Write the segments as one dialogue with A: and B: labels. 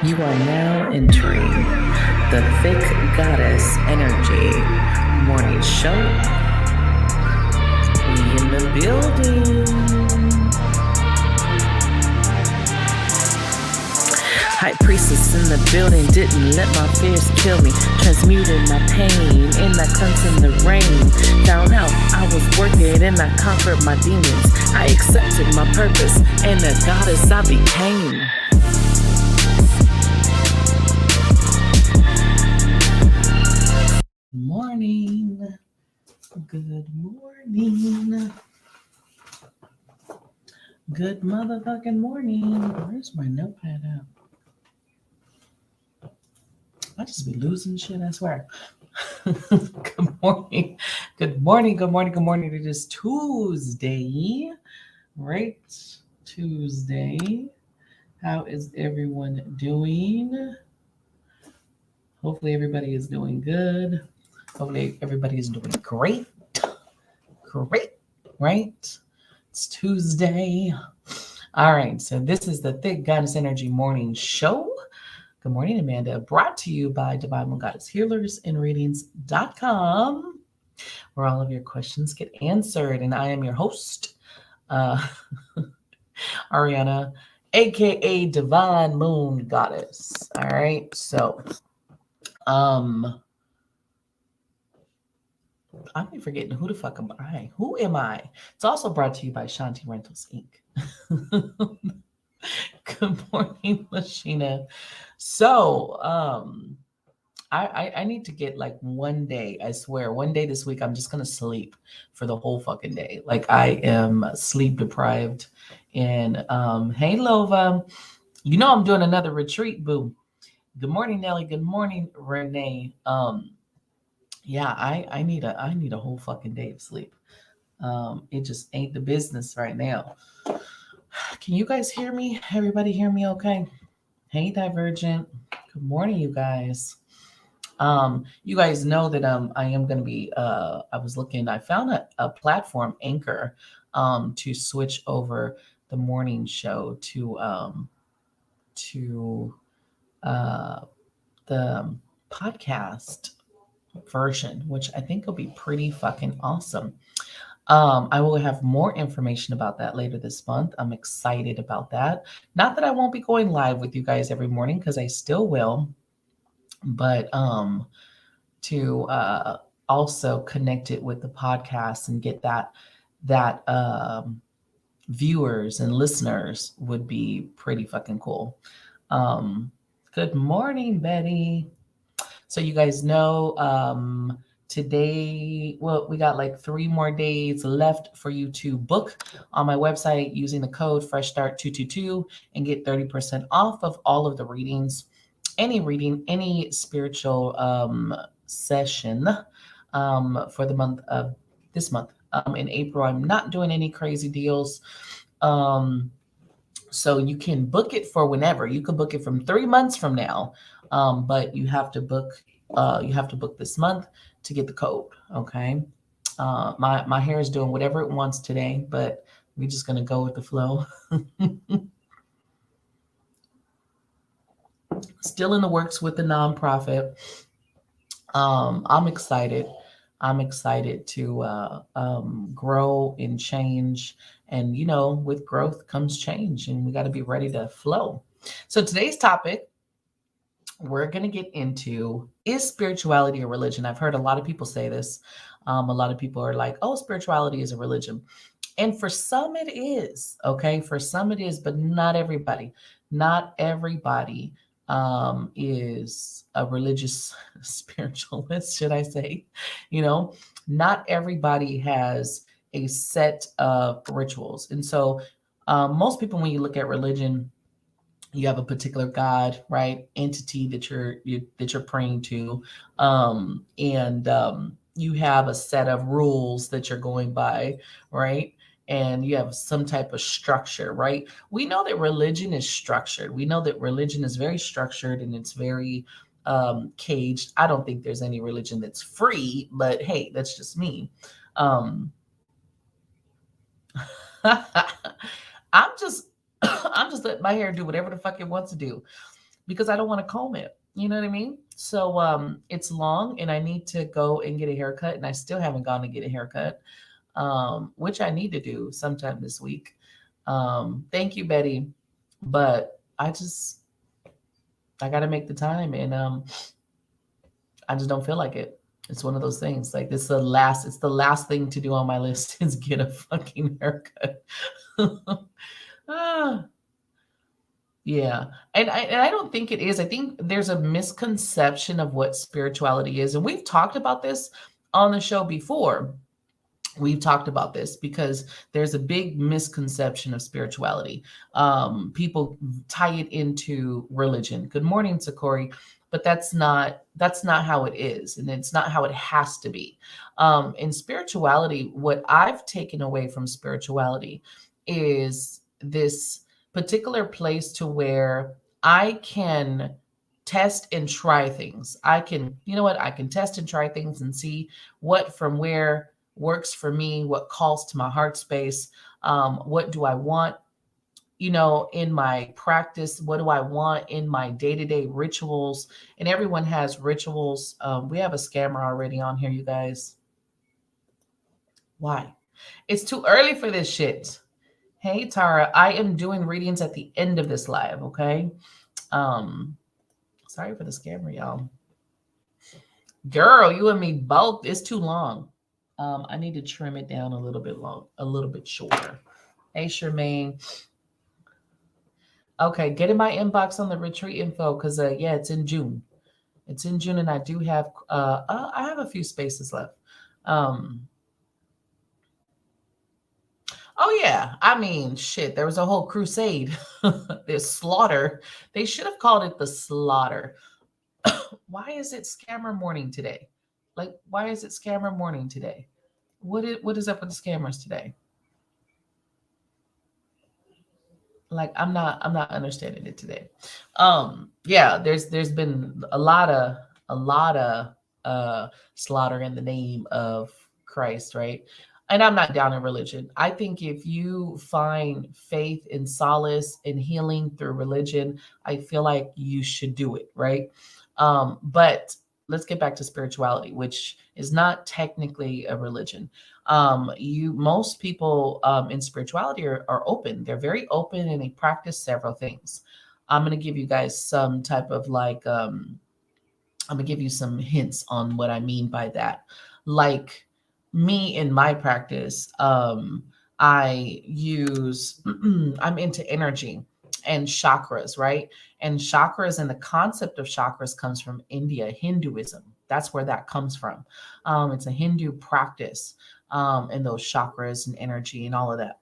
A: You are now entering the Thick Goddess Energy Morning Show. We in the building. High priestess in the building, didn't let my fears kill me. Transmuted my pain in that cleanse in the rain. Found out I was working and I conquered my demons. I accepted my purpose and the goddess I became. Morning. Good morning. Good motherfucking morning. Where's my notepad at? I just be losing shit, I swear. Good morning. Good morning. Good morning. Good morning. It is Tuesday, right? Tuesday. How is everyone doing? Hopefully everybody is doing good. Hopefully everybody is doing great. Great, right? It's Tuesday. All right, so this is the Thick Goddess Energy Morning Show. Good morning, Amanda. Brought to you by Divine Goddess Healers and Readings.com, where all of your questions get answered. And I am your host, Ariana, aka Divine Moon Goddess. All right, so I be forgetting who the fuck am I? Who am I? It's also brought to you by Shanti Rentals Inc. Good morning, Lashina. So, I need to get like one day, I swear, one day this week, I'm just going to sleep for the whole fucking day. Like I am sleep deprived. And, hey, Lova, you know, I'm doing another retreat, boo. Good morning, Nelly. Good morning, Renee. Yeah, I need a whole fucking day of sleep. It just ain't the business right now. Can you guys hear me? Everybody hear me okay? Hey, Divergent. Good morning, you guys. You guys know that I am going to be, I found a platform, Anchor, to switch over the morning show to the podcast version, which I think will be pretty fucking awesome. I will have more information about that later this month. I'm excited about that. Not that I won't be going live with you guys every morning, because I still will, but to also connect it with the podcast and get that viewers and listeners would be pretty fucking cool. Good morning, Betty. So you guys know today, well, we got like 3 more days left for you to book on my website using the code Fresh Start 222 and get 30% off of all of the readings. Any reading, any spiritual session for the month of this month. In April, I'm not doing any crazy deals. So you can book it for whenever. You can book it from 3 months from now, but you have to book this month to get the code. Okay. My hair is doing whatever it wants today, but we're just gonna go with the flow. Still in the works with the nonprofit. I'm excited. I'm excited to grow and change. And, you know, with growth comes change, and we got to be ready to flow. So today's topic, we're going to get into, is spirituality a religion? I've heard a lot of people say this. A lot of people are like, oh, spirituality is a religion. And for some it is, okay? For some it is, but not everybody. Not everybody is a religious spiritualist, should I say? You know, not everybody has a set of rituals. And so most people, when you look at religion, you have a particular God, right? Entity that you're praying to. And you have a set of rules that you're going by, right? And you have some type of structure, right? We know that religion is structured. We know that religion is very structured and it's very caged. I don't think there's any religion that's free, but hey, that's just me. I'm just I'm just letting my hair do whatever the fuck it wants to do. because I don't want to comb it. You know what I mean? So it's long, and I need to go and get a haircut, and I still haven't gone to get a haircut, which I need to do sometime this week. Thank you, Betty, but I got to make the time, and I just don't feel like it. It's one of those things. Like it's the last thing to do on my list is get a fucking haircut. Ah, yeah. And I don't think it is. I think there's a misconception of what spirituality is. And we've talked about this on the show before. We've talked about this because there's a big misconception of spirituality. People tie it into religion. Good morning, Sakori, but that's not how it is, and it's not how it has to be. In spirituality, what I've taken away from spirituality is this particular place to where I can test and try things. I can, you know what, I can test and try things and see what from where works for me, what calls to my heart space, what do I want, in my practice, what do I want in my day-to-day rituals. And everyone has rituals. We have a scammer already on here, you guys. Why? It's too early for this shit. Hey Tara, I am doing readings at the end of this live, okay? Um, Sorry for the scammer, y'all. Girl, you and me both. It's too long. I need to trim it down a little bit shorter. Hey, Charmaine. Okay, get in my inbox on the retreat info because yeah, it's in June. It's in June, and I have a few spaces left. Um, oh yeah, I mean, shit, there was a whole crusade. There's slaughter. They should have called it the slaughter. Why is it scammer morning today? Like, why is it scammer morning today? What is up with the scammers today? Like, I'm not understanding it today. Yeah, there's been a lot of uh slaughter in the name of Christ, right? And I'm not down in religion. I think if you find faith and solace and healing through religion, I feel like you should do it, right? But let's get back to spirituality, which is not technically a religion. You Most people in spirituality are open. They're very open, and they practice several things. I'm going to give you guys some type of like I'm going to give you some hints on what I mean by that. Like me in my practice, I use I'm into energy and chakras, right? And chakras and the concept of chakras comes from India, Hinduism. That's where that comes from. It's a Hindu practice, and those chakras and energy and all of that.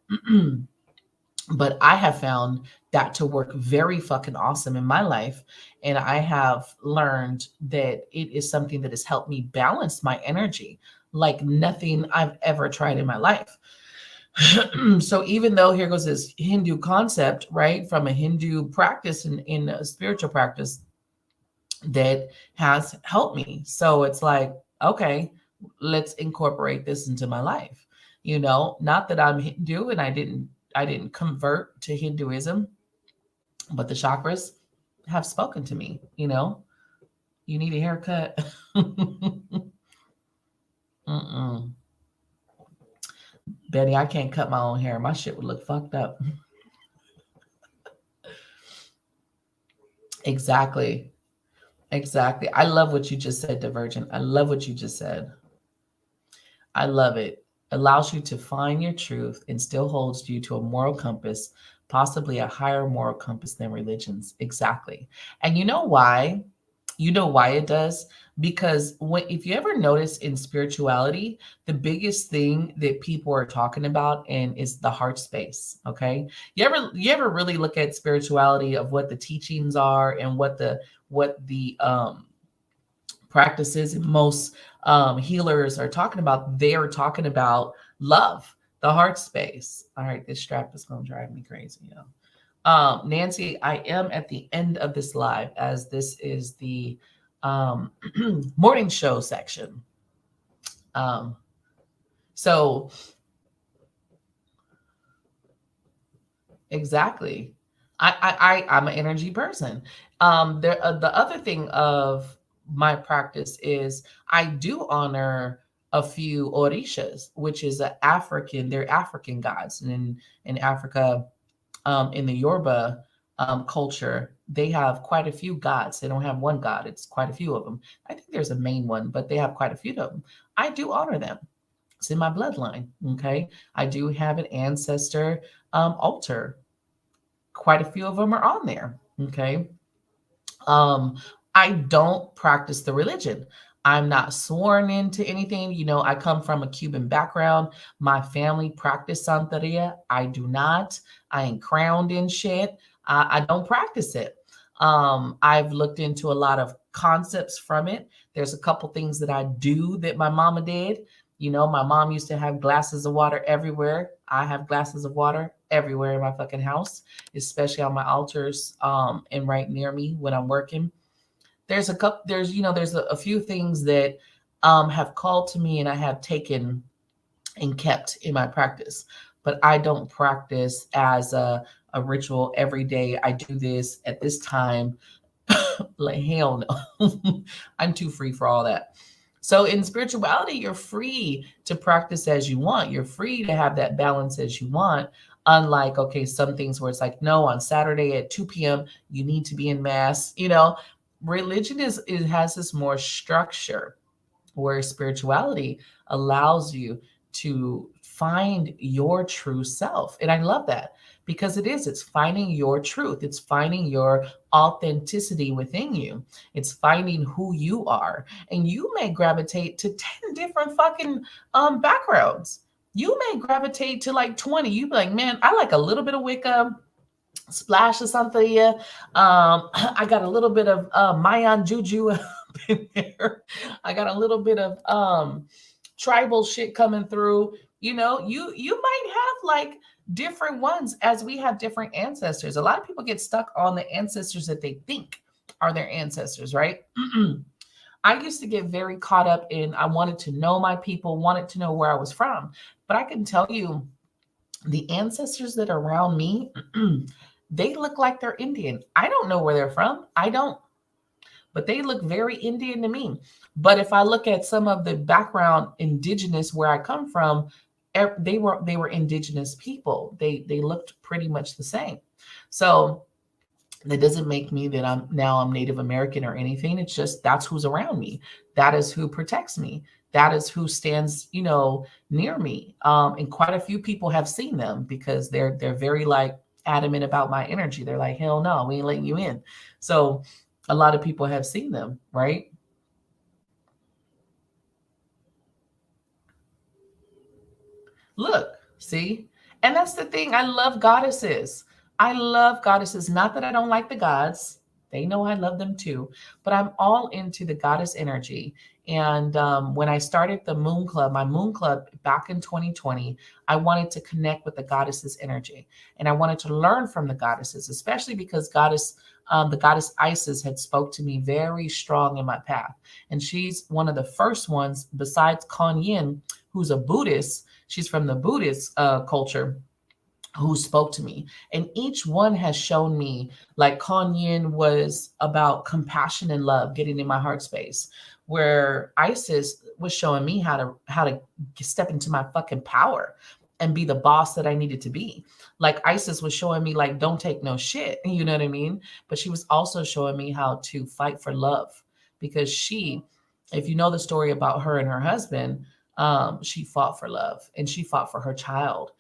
A: But I have found that to work very fucking awesome in my life. And I have learned that it is something that has helped me balance my energy like nothing I've ever tried in my life. So even though here goes this Hindu concept, right, from a Hindu practice in a spiritual practice that has helped me. So it's like, okay, let's incorporate this into my life. Not that I'm Hindu and I didn't convert to Hinduism, but the chakras have spoken to me. You need a haircut. Mm-mm. Betty, I can't cut my own hair. My shit would look fucked up. Exactly. Exactly. I love what you just said, Divergent. I love what you just said. I love it. Allows you to find your truth and still holds you to a moral compass, possibly a higher moral compass than religions. Exactly. And you know why? You know why it does? Because if you ever notice in spirituality, the biggest thing that people are talking about and is the heart space. Okay. You ever really look at spirituality of what the teachings are and what the practices and most healers are talking about? They are talking about love, the heart space. All right, this strap is gonna drive me crazy, Nancy, I am at the end of this live as this is the um, morning show section. Um, so exactly, I'm an energy person. The other thing of my practice is I do honor a few orishas, which is a African. They're African gods, and in Africa, in the Yoruba culture, they have quite a few gods. They don't have one god; it's quite a few of them. I think there's a main one, but they have quite a few of them. I do honor them. It's in my bloodline. Okay, I do have an ancestor altar. Quite a few of them are on there. Okay, um, I don't practice the religion. I'm not sworn into anything. You know, I come from a Cuban background. My family practiced Santeria. I do not. I ain't crowned in shit. I don't practice it. I've looked into a lot of concepts from it. There's a couple things that I do that my mama did. You know, my mom used to have glasses of water everywhere. I have glasses of water everywhere in my fucking house, especially on my altars, and right near me when I'm working. There's a few things that have called to me and I have taken and kept in my practice, but I don't practice as a ritual every day. I do this at this time. Like hell no. I'm too free for all that. So in spirituality, you're free to practice as you want. You're free to have that balance as you want. Unlike, okay, some things where it's like, no, on Saturday at 2 p.m., you need to be in mass. Religion it has this more structure, where spirituality allows you to find your true self. And I love that because it's finding your truth, it's finding your authenticity within you, it's finding who you are. And you may gravitate to 10 different fucking backgrounds. You may gravitate to like 20. You be like, man, I like a little bit of Wicca, splash or something. Yeah. I got a little bit of Mayan juju up in there. I got a little bit of tribal shit coming through. You might have like different ones, as we have different ancestors. A lot of people get stuck on the ancestors that they think are their ancestors, right? I used to get very caught up in, I wanted to know my people, wanted to know where I was from. But I can tell you, the ancestors that are around me, they look like they're Indian. I don't know where they're from. I don't, but they look very Indian to me. But if I look at some of the background indigenous where I come from, they were indigenous people. They looked pretty much the same. So that doesn't make me that I'm Native American or anything. It's just that's who's around me. That is who protects me. That is who stands, near me. And quite a few people have seen them because they're very like adamant about my energy. They're like, hell no, we ain't letting you in. So a lot of people have seen them, right? Look, see? And that's the thing. I love goddesses. I love goddesses. Not that I don't like the gods. They know I love them too. But I'm all into the goddess energy. And when I started the Moon Club, my Moon Club back in 2020, I wanted to connect with the goddesses' energy. And I wanted to learn from the goddesses, especially because the goddess Isis had spoke to me very strong in my path. And she's one of the first ones, besides Kuan Yin, who's a Buddhist. She's from the Buddhist culture, who spoke to me. And each one has shown me, like Kuan Yin was about compassion and love, getting in my heart space, where Isis was showing me how to step into my fucking power and be the boss that I needed to be. Like Isis was showing me like don't take no shit, you know what I mean? But she was also showing me how to fight for love, because if you know the story about her and her husband, she fought for love and she fought for her child.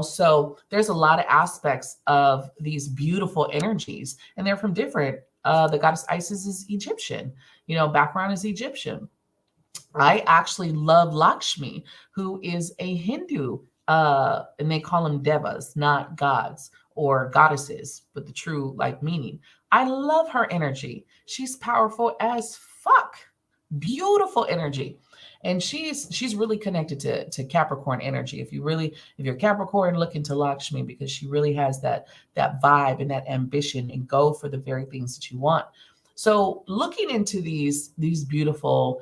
A: So there's a lot of aspects of these beautiful energies, and they're from different. The goddess Isis is Egyptian, background is Egyptian. I actually love Lakshmi, who is a Hindu, and they call them devas, not gods or goddesses, but the true like meaning. I love her energy. She's powerful as fuck. Beautiful energy. And she's really connected to Capricorn energy. If you're Capricorn, look into Lakshmi, because she really has that vibe and that ambition and go for the very things that you want. So looking into these beautiful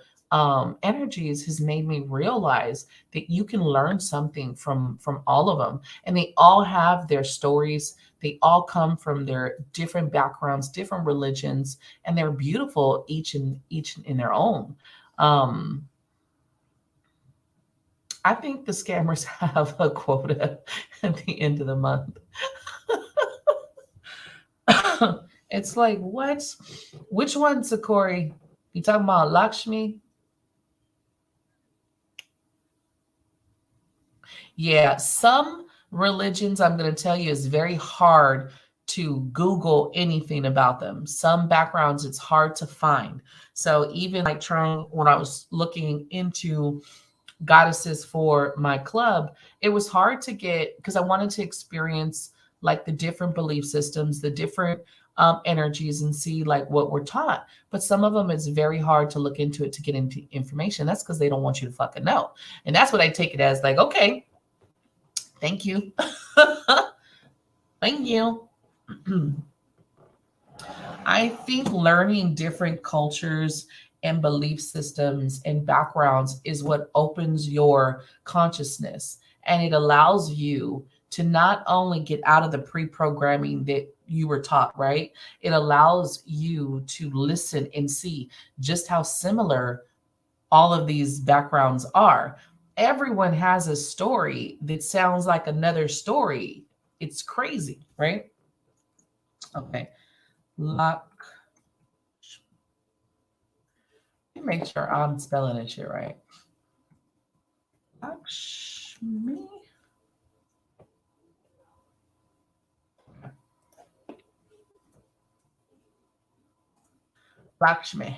A: energies has made me realize that you can learn something from all of them, and they all have their stories. They all come from their different backgrounds, different religions, and they're beautiful each in their own. Um, I think the scammers have a quota at the end of the month. It's like, what? Which one, Sakori? You talking about Lakshmi? Yeah, some religions, I'm going to tell you, is very hard to Google anything about them. Some backgrounds, it's hard to find. So even like trying, when I was looking into goddesses for my club, it was hard to get because I wanted to experience like the different belief systems, the different energies, and see like what we're taught. But some of them, it's very hard to look into it to get into information. That's because they don't want you to fucking know. And that's what I take it as, like, okay, thank you. Thank you. I think learning different cultures and belief systems and backgrounds is what opens your consciousness, and it allows you to not only get out of the pre programming that you were taught, right? It allows you to listen and see just how similar all of these backgrounds are. Everyone has a story that sounds like another story. It's crazy, right? Okay. Lock. Let me make sure I'm spelling this shit right. Lakshmi. Lakshmi.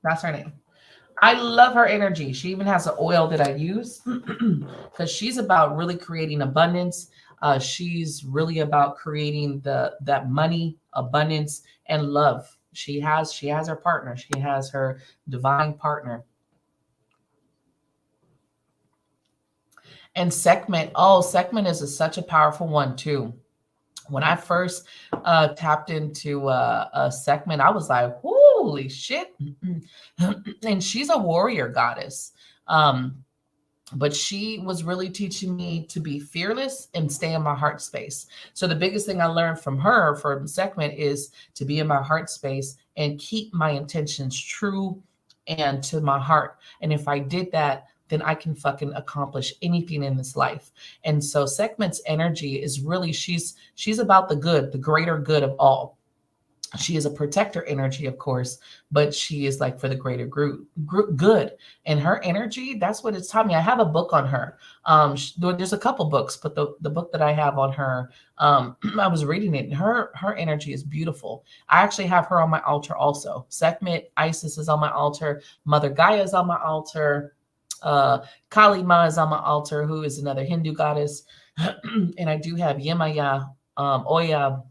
A: That's her name. I love her energy. She even has an oil that I use because she's about really creating abundance. She's really about creating the that money, abundance, and love. She has her partner. She has her divine partner. And Sekhmet. Oh, Sekhmet is such a powerful one too. When I first tapped into a segment, I was like, holy shit. And she's a warrior goddess. Um, but she was really teaching me to be fearless and stay in my heart space. So the biggest thing I learned from her from segment is to be in my heart space and keep my intentions true and to my heart. And if I did that, then I can fucking accomplish anything in this life. And so segment's energy is really she's about the good, the greater good of all. She is a protector energy, of course, but she is like for the greater group good. And her energy, that's what it's taught me. I have a book on her. There's a couple books, but the book that I have on her, I was reading it. And her energy is beautiful. I actually have her on my altar also. Sekhmet, Isis is on my altar. Mother Gaia is on my altar. Kali Ma is on my altar, who is another Hindu goddess. And I do have Yemaya, Oya,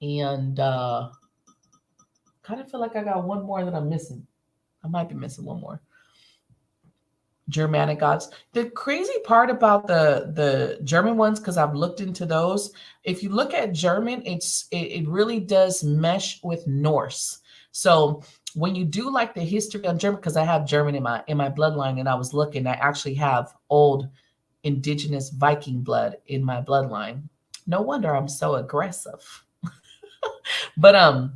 A: and kind of feel like I got one more that I'm missing. I might be missing one more. Germanic gods. The crazy part about the German ones, because I've looked into those, if you look at German, it really does mesh with Norse. So when you do like the history on German, because I have German in my bloodline, and I was looking, I actually have old indigenous Viking blood in my bloodline. No wonder I'm so aggressive. But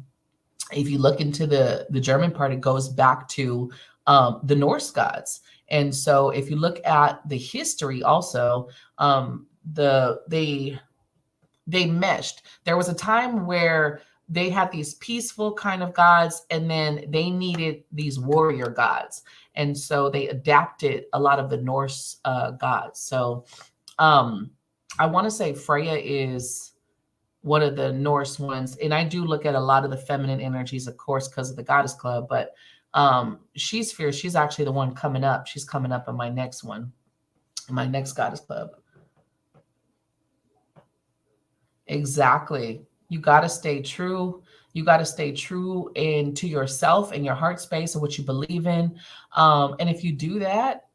A: if you look into the German part, it goes back to the Norse gods. And so if you look at the history also, they meshed. There was a time where they had these peaceful kind of gods, and then they needed these warrior gods. And so they adapted a lot of the Norse gods. So um, I want to say Freya is one of the Norse ones. And I do look at a lot of the feminine energies, of course, because of the Goddess Club, but she's fierce. She's actually the one coming up. She's coming up in my next one, in my next Goddess Club. Exactly. You got to stay true. You got to stay true and to yourself and your heart space and what you believe in. And if you do that,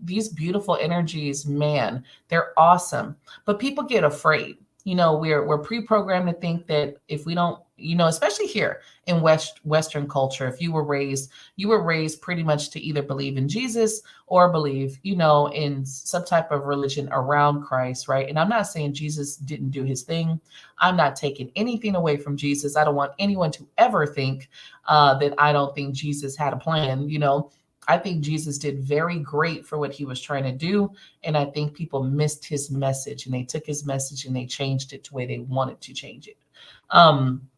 A: these beautiful energies, man, they're awesome. But people get afraid. we're pre-programmed to think that if we don't, especially here in Western culture, if you were raised pretty much to either believe in Jesus or believe, in some type of religion around Christ, right? And I'm not saying Jesus didn't do his thing. I'm not taking anything away from Jesus. I don't want anyone to ever think that I don't think Jesus had a plan. I think Jesus did very great for what he was trying to do. And I think people missed his message, and they took his message and they changed it to the way they wanted to change it. Um,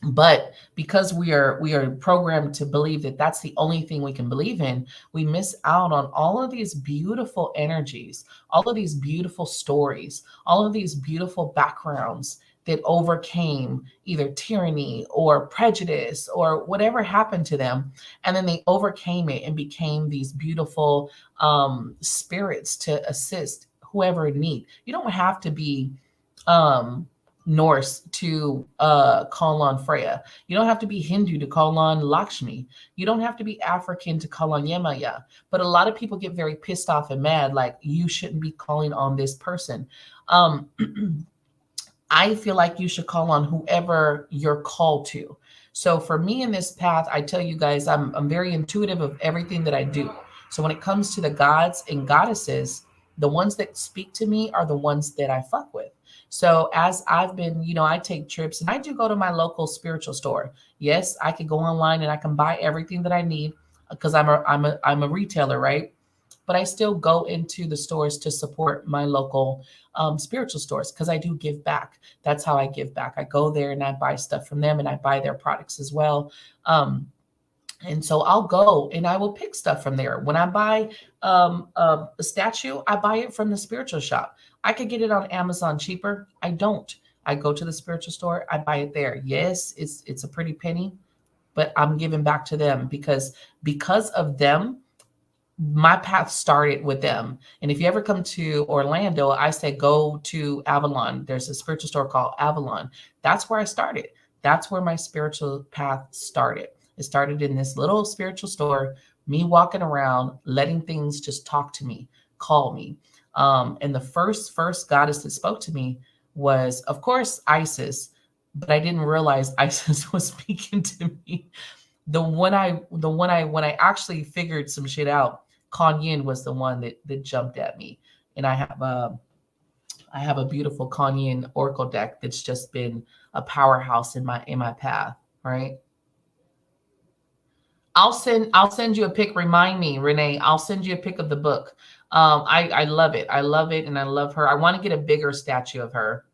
A: but because we are programmed to believe that that's the only thing we can believe in, we miss out on all of these beautiful energies, all of these beautiful stories, all of these beautiful backgrounds that overcame either tyranny or prejudice or whatever happened to them, and then they overcame it and became these beautiful spirits to assist whoever in need. You don't have to be um Norse to call on Freya. You don't have to be Hindu to call on Lakshmi. You don't have to be African to call on Yemaya. But a lot of people get very pissed off and mad, like, you shouldn't be calling on this person. Um, I feel like you should call on whoever you're called to. So for me in this path, I tell you guys, I'm very intuitive of everything that I do. So when it comes to the gods and goddesses, the ones that speak to me are the ones that I fuck with. So as I've been, I take trips and I do go to my local spiritual store. Yes, I could go online and I can buy everything that I need because I'm a retailer, right? But I still go into the stores to support my local spiritual stores because I do give back. That's how I give back. I go there and I buy stuff from them and I buy their products as well. And so I'll go and I will pick stuff from there. When I buy a statue, I buy it from the spiritual shop. I could get it on Amazon cheaper. I don't. I go to the spiritual store. I buy it there. Yes, it's a pretty penny, but I'm giving back to them because of them, my path started with them. And if you ever come to Orlando, I say go to Avalon. There's a spiritual store called Avalon. That's where I started. That's where my spiritual path started. It started in this little spiritual store, me walking around, letting things just talk to me, call me. And the first goddess that spoke to me was, of course, Isis, but I didn't realize Isis was speaking to me. The one I when I actually figured some shit out, Kanyin was the one that jumped at me. And I have a beautiful Kanyin Oracle deck that's just been a powerhouse in my path, right? I'll send you a pic. Remind me, Renee. I'll send you a pic of the book. I love it. I love it, and I love her. I want to get a bigger statue of her.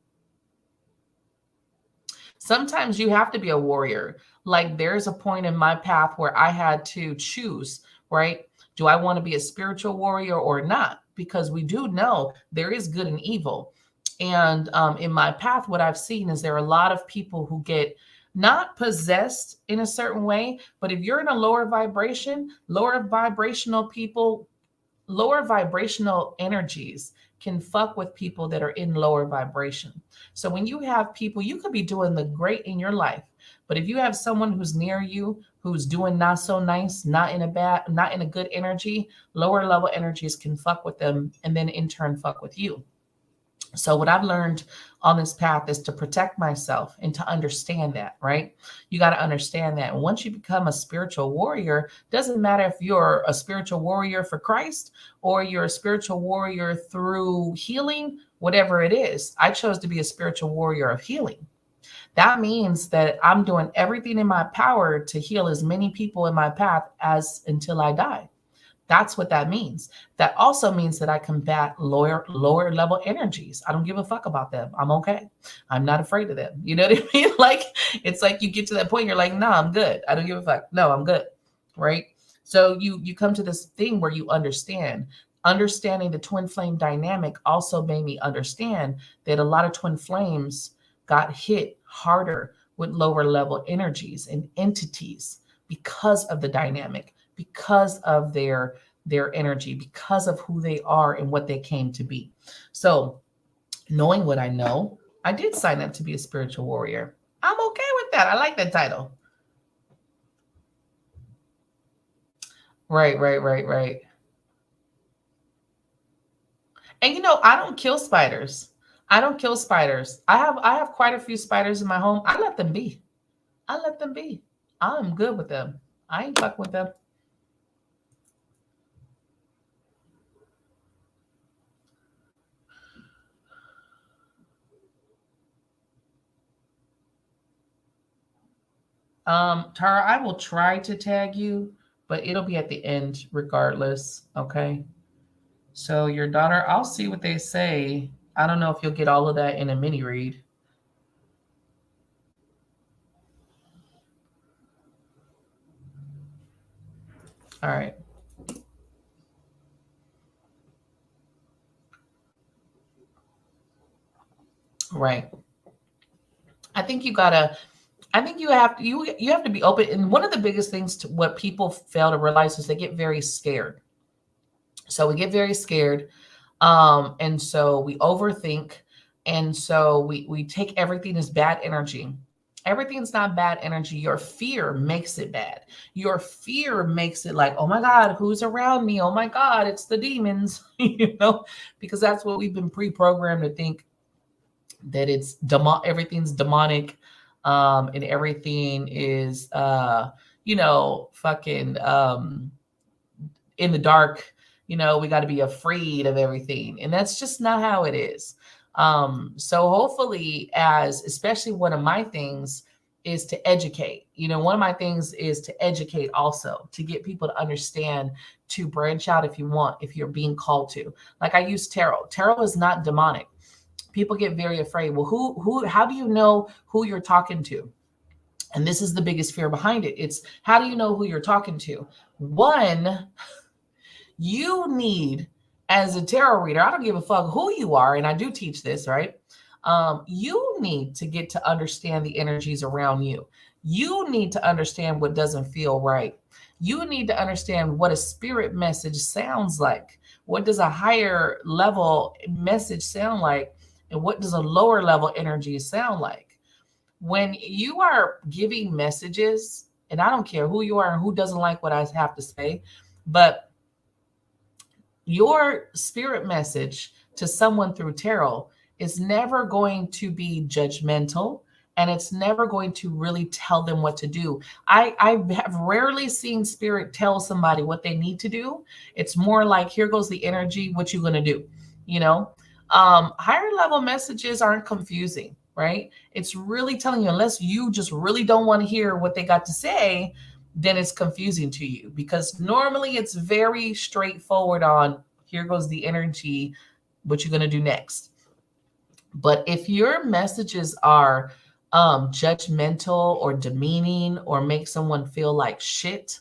A: Sometimes you have to be a warrior. Like, there's a point in my path where I had to choose, right? Do I want to be a spiritual warrior or not? Because we do know there is good and evil. And in my path, what I've seen is there are a lot of people who get not possessed in a certain way, but if you're in a lower vibration, lower vibrational people, lower vibrational energies can fuck with people that are in lower vibration. So when you have people, you could be doing the great in your life, but if you have someone who's near you who's doing not so nice, not in a good energy, lower level energies can fuck with them and then in turn fuck with you. So what I've learned on this path is to protect myself and to understand that, right? You got to understand that. And once you become a spiritual warrior, doesn't matter if you're a spiritual warrior for Christ or you're a spiritual warrior through healing, whatever it is. I chose to be a spiritual warrior of healing. That means that I'm doing everything in my power to heal as many people in my path as until I die. That's what that means. That also means that I combat lower level energies. I don't give a fuck about them. I'm okay. I'm not afraid of them. You know what I mean? Like, it's like you get to that point, you're like, no, I'm good. I don't give a fuck. No, I'm good. Right. So you come to this thing where you understand. Understanding the twin flame dynamic also made me understand that a lot of twin flames got hit harder with lower level energies and entities because of the dynamic, because of their energy, because of who they are and what they came to be. So, knowing what I know, I did sign up to be a spiritual warrior. I'm okay with that. I like that title. Right, right, right, right. And I don't kill spiders. I don't kill spiders. I have quite a few spiders in my home. I let them be. I let them be. I'm good with them. I ain't fucking with them. Tara, I will try to tag you, but it'll be at the end regardless. Okay. So your daughter, I'll see what they say. I don't know if you'll get all of that in a mini read. All right. Right. I think you gotta. I think you have to be open. And one of the biggest things to what people fail to realize is they get very scared. So we get very scared, and so we overthink, and so we take everything as bad energy. Everything's not bad energy. Your fear makes it bad. Your fear makes it like, oh my God, who's around me? Oh my God, it's the demons, because that's what we've been pre-programmed to think, that everything's demonic, and everything is fucking in the dark. We got to be afraid of everything, and that's just not how it is. So hopefully, as especially one of my things is to educate. One of my things is to educate, also to get people to understand, to branch out if you want, if you're being called to. Like, I use tarot is not demonic. People get very afraid. Well, how do you know who you're talking to? And this is the biggest fear behind it. It's, how do you know who you're talking to? One, you need, as a tarot reader, I don't give a fuck who you are, and I do teach this, right? You need to get to understand the energies around you. You need to understand what doesn't feel right. You need to understand what a spirit message sounds like. What does a higher level message sound like? And what does a lower level energy sound like? When you are giving messages, and I don't care who you are and who doesn't like what I have to say, but your spirit message to someone through tarot is never going to be judgmental, and it's never going to really tell them what to do. I have rarely seen spirit tell somebody what they need to do. It's more like, here goes the energy, what you gonna do, you know? Higher level messages aren't confusing, right? It's really telling you, unless you just really don't want to hear what they got to say, then it's confusing to you, because normally it's very straightforward on, here goes the energy, what you're going to do next. But if your messages are judgmental or demeaning or make someone feel like shit,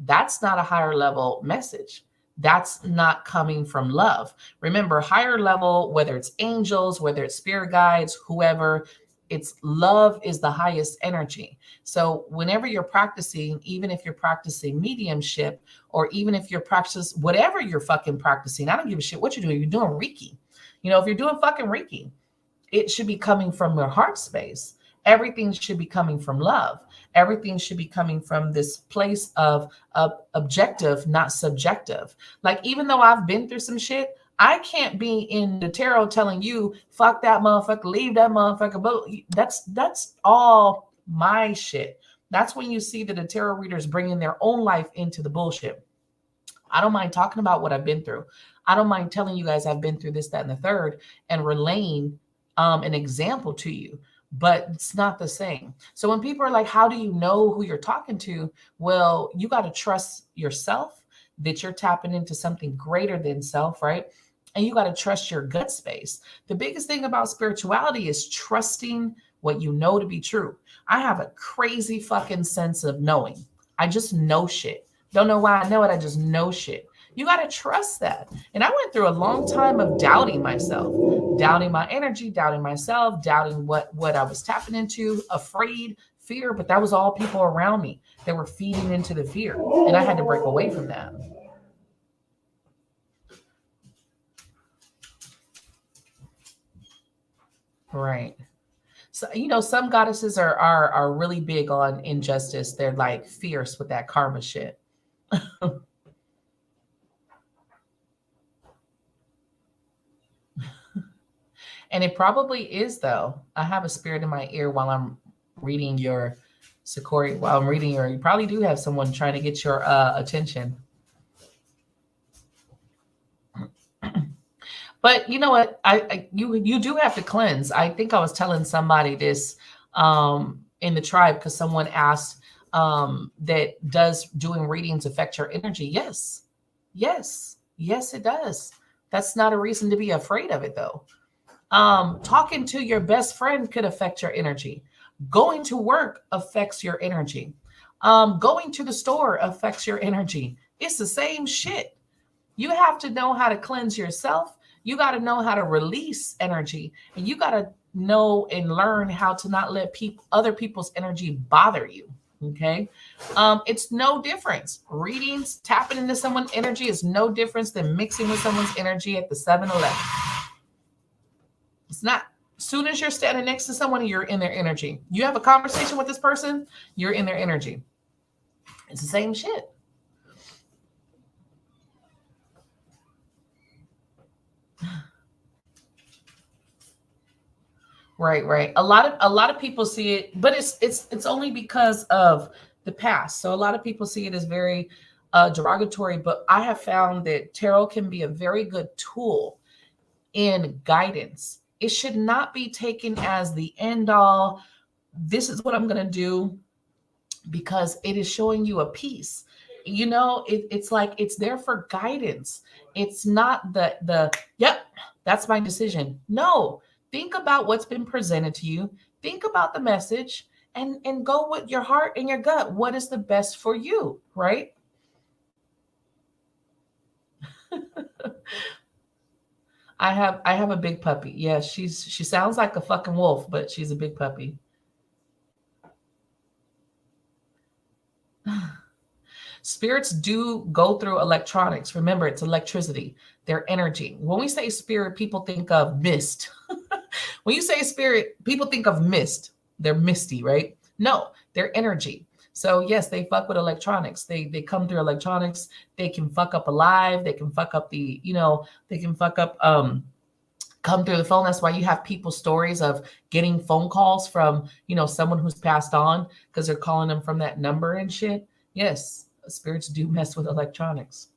A: that's not a higher level message. That's not coming from love. Remember, higher level, whether it's angels, whether it's spirit guides, whoever, it's love is the highest energy. So whenever you're practicing, even if you're practicing mediumship, or even if you're practicing whatever you're fucking practicing, I don't give a shit what you're doing. You're doing Reiki. If you're doing fucking Reiki, it should be coming from your heart space. Everything should be coming from love. Everything should be coming from this place of objective, not subjective. Like, even though I've been through some shit, I can't be in the tarot telling you, fuck that motherfucker, leave that motherfucker. But that's all my shit. That's when you see that the tarot readers bringing their own life into the bullshit. I don't mind talking about what I've been through. I don't mind telling you guys I've been through this, that, and the third, and relaying an example to you, but it's not the same. So when people are like, how do you know who you're talking to? Well, you got to trust yourself, that you're tapping into something greater than self, right? And you got to trust your gut space. The biggest thing about spirituality is trusting what you know to be true. I have a crazy fucking sense of knowing. I just know shit. Don't know why I know it. I just know shit. You got to trust that. And I went through a long time of doubting myself, doubting my energy, doubting myself, doubting what I was tapping into, afraid, fear. But that was all people around me that were feeding into the fear. And I had to break away from that. Right. So, some goddesses are really big on injustice. They're like fierce with that karma shit. And it probably is, though. I have a spirit in my ear while I'm reading your Sakori, while I'm reading your, you probably do have someone trying to get your attention. But you know what? You do have to cleanse. I think I was telling somebody this in the tribe because someone asked that does doing readings affect your energy? Yes, yes, it does. That's not a reason to be afraid of it, though. Talking to your best friend could affect your energy. Going to work affects your energy. Going to the store affects your energy. It's the same shit. You have to know how to cleanse yourself. You got to know how to release energy, and you got to know and learn how to not let other people's energy bother you. Okay, it's no difference. Readings, tapping into someone's energy is no difference than mixing with someone's energy at the 7-Eleven. It's not. As soon as you're standing next to someone, you're in their energy. You have a conversation with this person, you're in their energy. It's the same shit. Right, right. A lot of people see it, but it's only because of the past. So a lot of people see it as very derogatory. But I have found that tarot can be a very good tool in guidance. It should not be taken as the end all. This is what I'm going to do because it is showing you a piece. It's like it's there for guidance. It's not the yep, that's my decision. No, think about what's been presented to you. Think about the message and go with your heart and your gut. What is the best for you, right? I have a big puppy. Yeah, she sounds like a fucking wolf, but she's a big puppy. Spirits do go through electronics. Remember, it's electricity, their energy. When we say spirit, people think of mist. When you say spirit, people think of mist. They're misty, right? No, they're energy. So yes, they fuck with electronics. They come through electronics. They can fuck up a live. They can fuck up they can fuck up come through the phone. That's why you have people's stories of getting phone calls from, someone who's passed on because they're calling them from that number and shit. Yes, spirits do mess with electronics.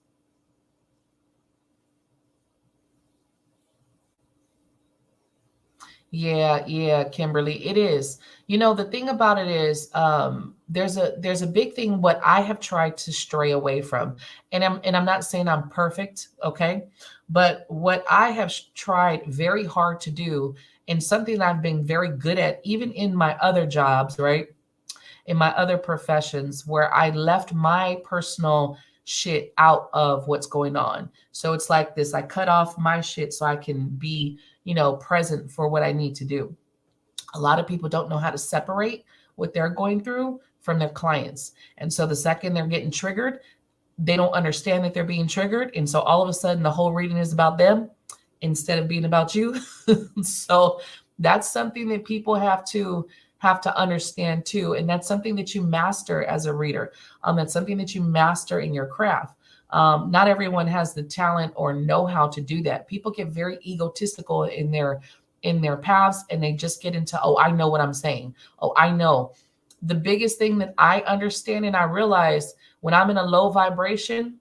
A: Yeah, yeah, Kimberly, it is. The thing about it is, there's a big thing what I have tried to stray away from, and I'm not saying I'm perfect, okay, but what I have tried very hard to do, and something I've been very good at, even in my other jobs, right, in my other professions, where I left my personal shit out of what's going on. So it's like this: I cut off my shit so I can be present for what I need to do. A lot of people don't know how to separate what they're going through from their clients. And so the second they're getting triggered, they don't understand that they're being triggered. And so all of a sudden the whole reading is about them instead of being about you. So that's something that people have to understand too. And that's something that you master as a reader. That's something that you master in your craft. Not everyone has the talent or know how to do that. People get very egotistical in their paths, and they just get into, oh, I know what I'm saying. Oh, I know. The biggest thing that I understand and I realize when I'm in a low vibration,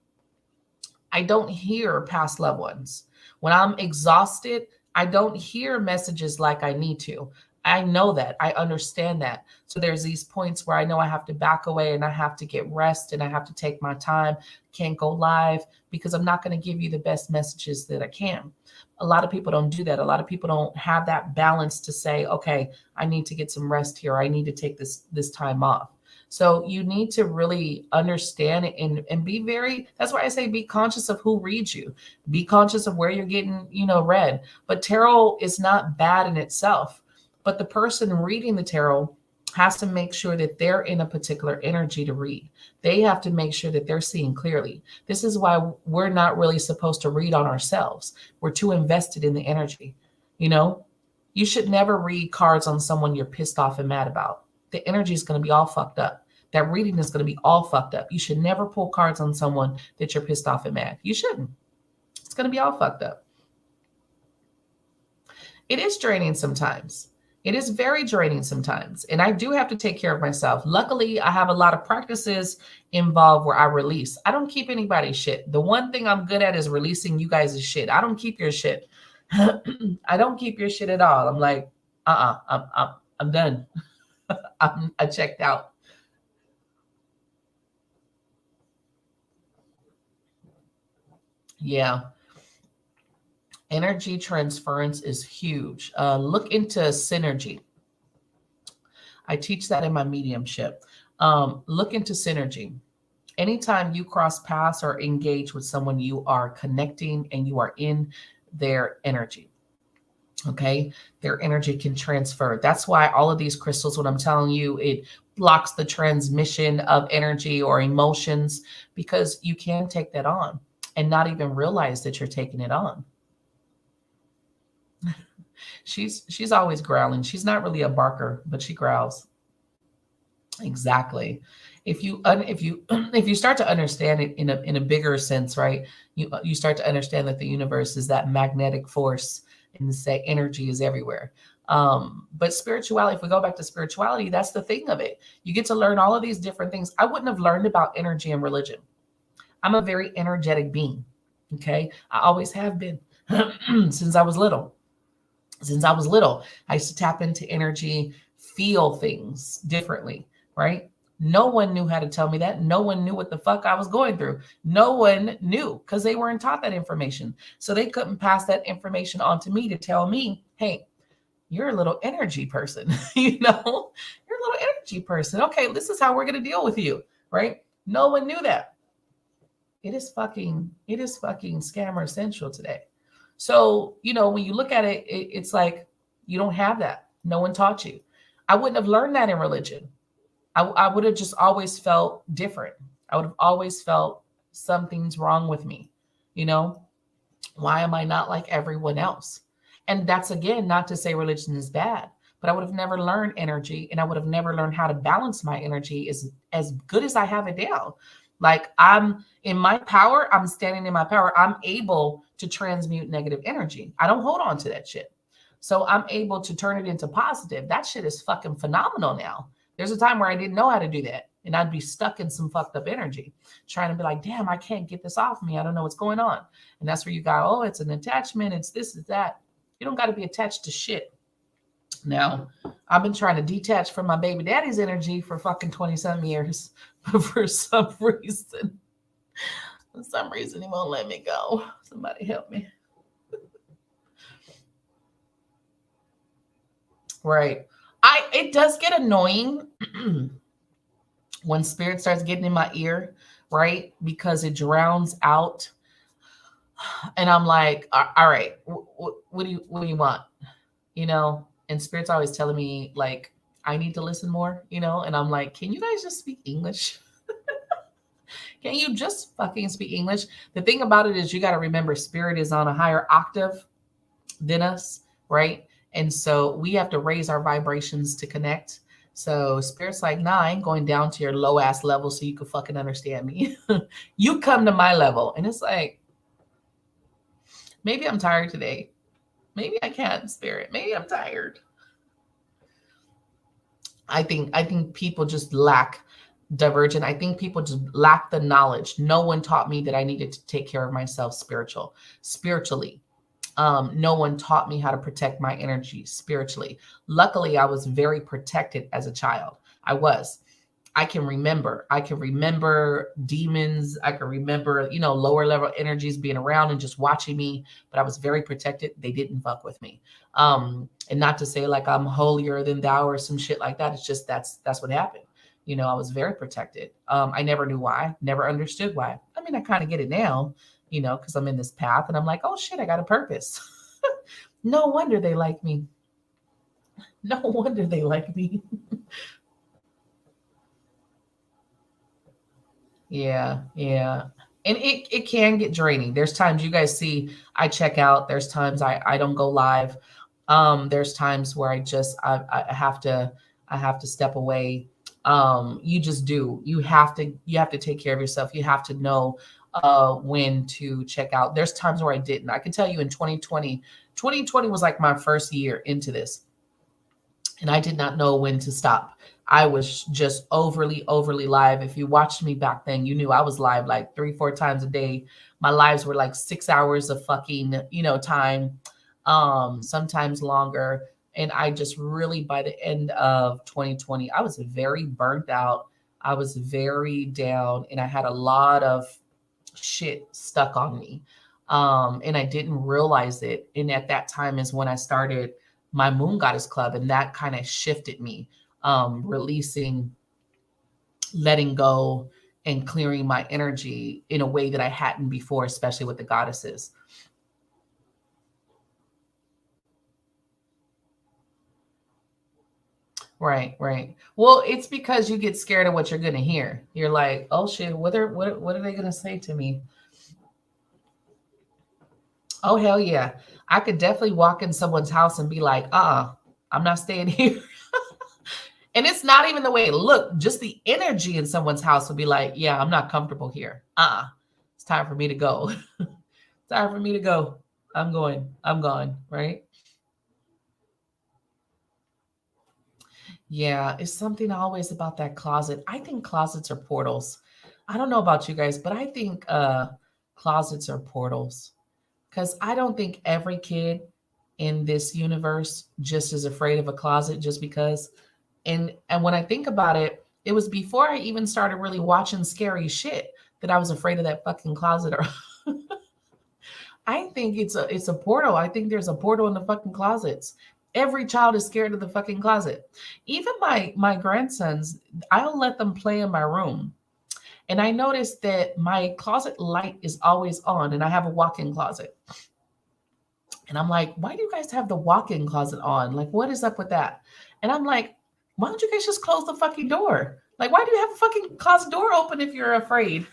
A: I don't hear past loved ones. When I'm exhausted, I don't hear messages like I need to. I know that. I understand that. So there's these points where I know I have to back away and I have to get rest and I have to take my time. Can't go live because I'm not going to give you the best messages that I can. A lot of people don't do that. A lot of people don't have that balance to say, okay, I need to get some rest here. I need to take this time off. So you need to really understand it and be very, that's why I say be conscious of who reads you. Be conscious of where you're getting, read. But tarot is not bad in itself. But the person reading the tarot has to make sure that they're in a particular energy to read. They have to make sure that they're seeing clearly. This is why we're not really supposed to read on ourselves. We're too invested in the energy. You know, you should never read cards on someone you're pissed off and mad about. The energy is going to be all fucked up. That reading is going to be all fucked up. You should never pull cards on someone that you're pissed off and mad. You shouldn't. It's going to be all fucked up. It is draining sometimes. It is very draining sometimes. And I do have to take care of myself. Luckily, I have a lot of practices involved where I release. I don't keep anybody's shit. The one thing I'm good at is releasing you guys' shit. I don't keep your shit. I don't keep your shit at all. I'm like, I'm done. I checked out. Yeah. Energy transference is huge. Look into synergy. I teach that in my mediumship. Look into synergy. Anytime you cross paths or engage with someone, you are connecting and you are in their energy. Okay. Their energy can transfer. That's why all of these crystals, what I'm telling you, it blocks the transmission of energy or emotions because you can take that on and not even realize that you're taking it on. She's always growling. She's not really a barker, but she growls. Exactly. If you if you start to understand it in a bigger sense, right? You start to understand that the universe is that magnetic force and say energy is everywhere. But spirituality, if we go back to spirituality, that's the thing of it. You get to learn all of these different things. I wouldn't have learned about energy and religion. I'm a very energetic being. Okay. I always have been since I was little. Since I was little, I used to tap into energy, feel things differently, right? No one knew how to tell me that. No one knew what the fuck I was going through. No one knew because they weren't taught that information. So they couldn't pass that information on to me to tell me, hey, you're a little energy person, you know, you're a little energy person. Okay, this is how we're going to deal with you, right? No one knew that. It is fucking scammer central today. So, when you look at it, it's like you don't have that. No one taught you. I wouldn't have learned that in religion. I would have just always felt different. I would have always felt something's wrong with me. You know, why am I not like everyone else? And that's again, not to say religion is bad, but I would have never learned energy and I would have never learned how to balance my energy as good as I have it down. Like I'm in my power, I'm standing in my power. I'm able to transmute negative energy. I don't hold on to that shit. So I'm able to turn it into positive. That shit is fucking phenomenal now. There's a time where I didn't know how to do that. And I'd be stuck in some fucked up energy, trying to be like, damn, I can't get this off me. I don't know what's going on. And that's where you go, oh, it's an attachment. It's this, it's that. You don't got to be attached to shit. Now, I've been trying to detach from my baby daddy's energy for fucking 20 some years. But for some reason, he won't let me go. Somebody help me. Right. It does get annoying when spirit starts getting in my ear, right? Because it drowns out. And I'm like, all right, what do you want? And spirit's always telling me like I need to listen more, and I'm like, can you guys just speak English? Can you just fucking speak English? The thing about it is you got to remember spirit is on a higher octave than us, right? And so we have to raise our vibrations to connect. So spirit's like, nah, I ain't going down to your low ass level so you can fucking understand me. You come to my level. And it's like, maybe I'm tired today. Maybe I can't, spirit. Maybe I'm tired. I think people just lack divergent. I think people just lack the knowledge. No one taught me that I needed to take care of myself spiritually. No one taught me how to protect my energy spiritually. Luckily, I was very protected as a child. I was. I can remember demons. I can remember, lower level energies being around and just watching me, but I was very protected. They didn't fuck with me. And not to say like I'm holier than thou or some shit like that. It's just that's what happened. I was very protected. I never knew why, never understood why. I mean, I kind of get it now, because I'm in this path and I'm like, oh shit, I got a purpose. No wonder they like me. No wonder they like me. Yeah, yeah. And it can get draining. There's times you guys see I check out. There's times I don't go live. There's times where I have to step away. You just do. You have to take care of yourself. You have to know when to check out. There's times where I didn't. I can tell you in 2020, 2020 was like my first year into this, and I did not know when to stop. I was just overly live. If you watched me back then, you knew I was live like 3, 4 times a day. My lives were like 6 hours of fucking, time, sometimes longer. And I just really, by the end of 2020, I was very burnt out. I was very down, and I had a lot of shit stuck on me. And I didn't realize it. And at that time is when I started my Moon Goddess Club, and that kind of shifted me, releasing, letting go, and clearing my energy in a way that I hadn't before, especially with the goddesses. Right, right. Well, it's because you get scared of what you're gonna hear. You're like, oh shit, what are they gonna say to me? Oh hell yeah. I could definitely walk in someone's house and be like, I'm not staying here. And it's not even the way it looked, just the energy in someone's house would be like, yeah, I'm not comfortable here. It's time for me to go. It's time for me to go. I'm going. I'm gone. Right. Yeah. It's something always about that closet. I think closets are portals. I don't know about you guys, but I think closets are portals, because I don't think every kid in this universe just is afraid of a closet just because. And when I think about it, it was before I even started really watching scary shit that I was afraid of that fucking closet. Or I think it's a portal. I think there's a portal in the fucking closets. Every child is scared of the fucking closet. Even my grandsons, I'll let them play in my room. And I noticed that my closet light is always on, and I have a walk-in closet. And I'm like, why do you guys have the walk-in closet on? Like, what is up with that? And I'm like, why don't you guys just close the fucking door? Like, why do you have a fucking closet door open if you're afraid?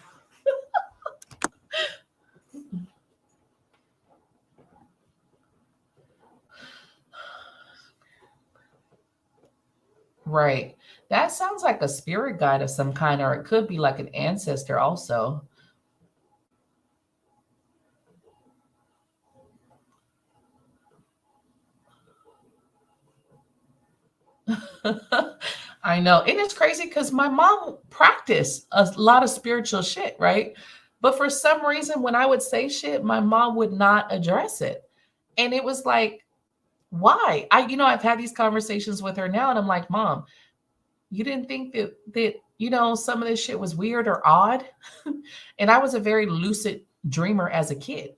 A: Right. That sounds like a spirit guide of some kind, or it could be like an ancestor also. I know. It is crazy because my mom practiced a lot of spiritual shit, right? But for some reason, when I would say shit, my mom would not address it. And it was like, why? I've had these conversations with her now, and I'm like, Mom, you didn't think that some of this shit was weird or odd? And I was a very lucid dreamer as a kid.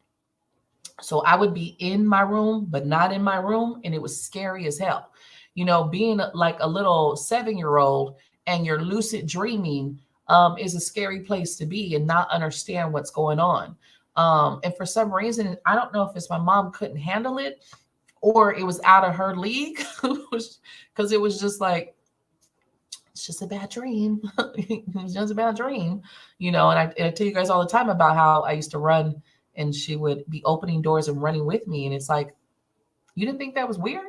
A: So I would be in my room, but not in my room. And it was scary as hell. Being like a little 7-year old and you're lucid dreaming is a scary place to be and not understand what's going on. And for some reason, I don't know if it's my mom couldn't handle it or it was out of her league, because it was just like, it's just a bad dream. It's just a bad dream, and I tell you guys all the time about how I used to run and she would be opening doors and running with me. And it's like, you didn't think that was weird?